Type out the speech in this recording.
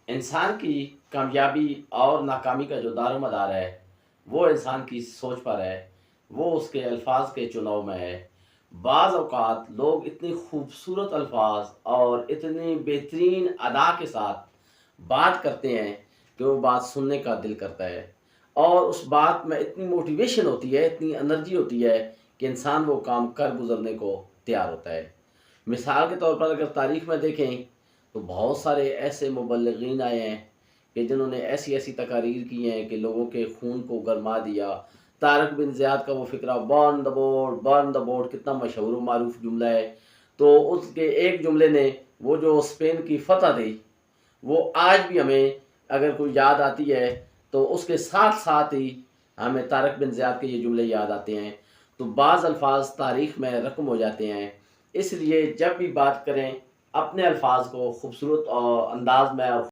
انسان کی کامیابی اور ناکامی کا جو دار و مدار ہے وہ انسان کی سوچ پر ہے، وہ اس کے الفاظ کے چناؤ میں ہے۔ بعض اوقات لوگ اتنی خوبصورت الفاظ اور اتنی بہترین ادا کے ساتھ بات کرتے ہیں کہ وہ بات سننے کا دل کرتا ہے، اور اس بات میں اتنی موٹیویشن ہوتی ہے، اتنی انرجی ہوتی ہے کہ انسان وہ کام کر گزرنے کو تیار ہوتا ہے۔ مثال کے طور پر اگر تاریخ میں دیکھیں تو بہت سارے ایسے مبلغین آئے ہیں کہ جنہوں نے ایسی ایسی تقاریر کی ہیں کہ لوگوں کے خون کو گرما دیا۔ طارق بن زیاد کا وہ فقرہ burn the board burn the board کتنا مشہور و معروف جملہ ہے، تو اس کے ایک جملے نے وہ جو اسپین کی فتح دی وہ آج بھی ہمیں اگر کوئی یاد آتی ہے تو اس کے ساتھ ساتھ ہی ہمیں طارق بن زیاد کے یہ جملے یاد آتے ہیں۔ تو بعض الفاظ تاریخ میں رقم ہو جاتے ہیں، اس لیے جب بھی بات کریں اپنے الفاظ کو خوبصورت انداز میں اور